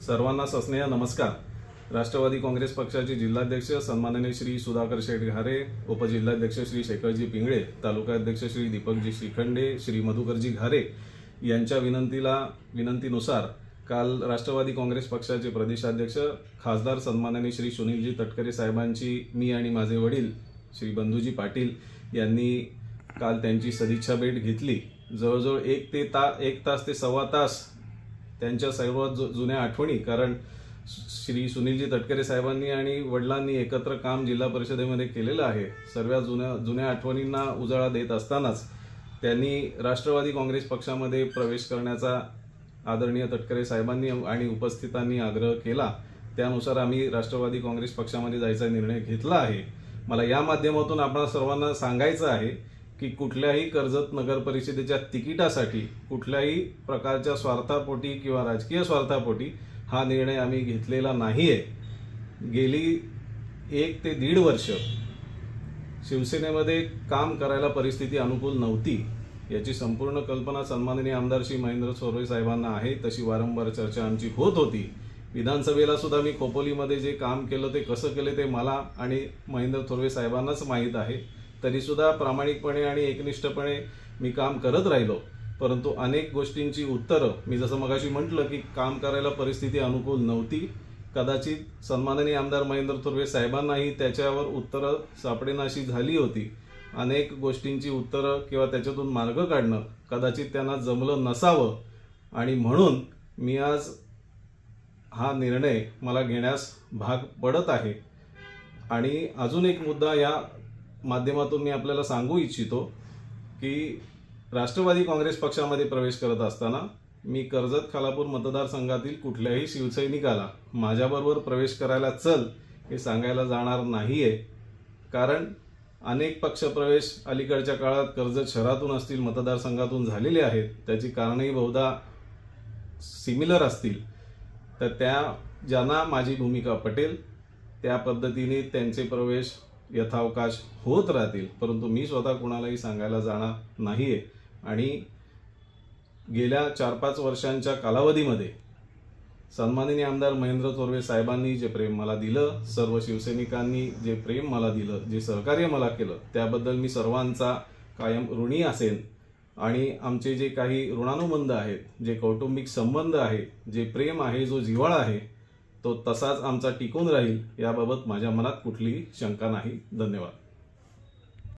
सर्वांना सस्नेह नमस्कार। राष्ट्रवादी काँग्रेस पक्षाचे जिल्हाध्यक्ष सन्माननीय श्री सुधाकर शेठ घारे, उपजिल्हाध्यक्ष श्री शेखरजी पिंगळे, तालुकाध्यक्ष श्री दीपकजी शिखंडे, श्री मधुकरजी घारे यांच्या विनंतीनुसार काल राष्ट्रवादी काँग्रेस पक्षाचे प्रदेशाध्यक्ष खासदार सन्माननीय श्री सुनीलजी तटकरे साहेबांची मी आणि माझे वडील श्री बंधूजी पाटील यांनी काल त्यांची सदिच्छा भेट घेतली। जवळजवळ एक तास ते सव्वा तास त्यांच्या सर्व जुन्या आठवणी, कारण श्री सुनीलजी तटकरे साहेबांनी आणि वडिलांनी एकत्र काम जिल्हा परिषदेमध्ये केलेलं आहे। सर्व जुन्या आठवणींना उजाळा देत असतानाच त्यांनी राष्ट्रवादी काँग्रेस पक्षामध्ये प्रवेश करण्याचा आदरणीय तटकरे साहेबांनी आणि उपस्थितांनी आग्रह केला। त्यानुसार आम्ही राष्ट्रवादी काँग्रेस पक्षामध्ये जायचा निर्णय घेतला आहे। मला या माध्यमातून आपण सर्वांना सांगायचं आहे की कुठल्याही कर्जत नगर परिषदेच्या तिकिटासाठी कुठल्याही प्रकारच्या स्वार्थापोटी किंवा राजकीय स्वार्थापोटी हा निर्णय आम्ही घेतलेला नाहीये। गेली 1 ते 1.5 वर्ष शिवसेनेमध्ये काम करायला परिस्थिती अनुकूल नव्हती, याची संपूर्ण कल्पना सन्माननीय आमदार श्री महेंद्र थोरवे साहेबांना आहे। तशी वारंवार चर्चा आमची होत होती। विधानसभेला सुद्धा मी खोपोलीमध्ये जे काम केलं ते कसं केलं ते मला आणि महेंद्र थोरवे साहेबांनाच माहीत आहे। तरी सुद्धा प्रामाणिकपणे आणि एकनिष्ठपणे मी काम करत राहिलो, परंतु अनेक गोष्टींची उत्तरं मी जसं मगाशी म्हटलं की काम करायला परिस्थिती अनुकूल नव्हती। कदाचित सन्माननीय आमदार महेंद्र थोरवे साहेबांनाही त्याच्यावर उत्तरं सापडेनाशी झाली होती। अनेक गोष्टींची उत्तरं किंवा त्याच्यातून मार्ग काढणं कदाचित त्यांना जमलं नसावं आणि म्हणून मी आज हा निर्णय मला घेण्यास भाग पडत आहे। आणि अजून एक मुद्दा या माध्यमातून मी आपल्याला सांगू इच्छितो की राष्ट्रवादी काँग्रेस पक्षामध्ये प्रवेश करत असताना मी कर्जत खालापूर मतदारसंघातील कुठल्याही शिवसैनिकाला माझ्याबरोबर प्रवेश करायला चल हे सांगायला जाणार नाहीये। कारण अनेक पक्षप्रवेश अलीकडच्या काळात कर्जत शहरातून असतील मतदारसंघातून झालेले आहेत, त्याची कारणही बहुधा सिमिलर असतील। तर त्या ज्यांना माझी भूमिका पटेल त्या पद्धतीने त्यांचे प्रवेश यथावकाश होत राहतील, परंतु मी स्वतः कुणालाही सांगायला जाणार नाहीये। आणि गेल्या 4-5 वर्षांच्या कालावधीमध्ये सन्माननीय आमदार महेंद्र थोरवे साहेबांनी जे प्रेम मला दिलं, सर्व शिवसैनिकांनी जे प्रेम मला दिलं, जे सहकार्य मला केलं, त्याबद्दल मी सर्वांचा कायम ऋणी असेन। आणि आमचे जे काही ऋणानुबंध आहेत, जे कौटुंबिक संबंध आहे, जे प्रेम आहे, जो जिव्हाळा आहे, तो तसाच आमचा टिकून राहील याबाबत माझ्या मनात कुठलीही शंका नाही। धन्यवाद।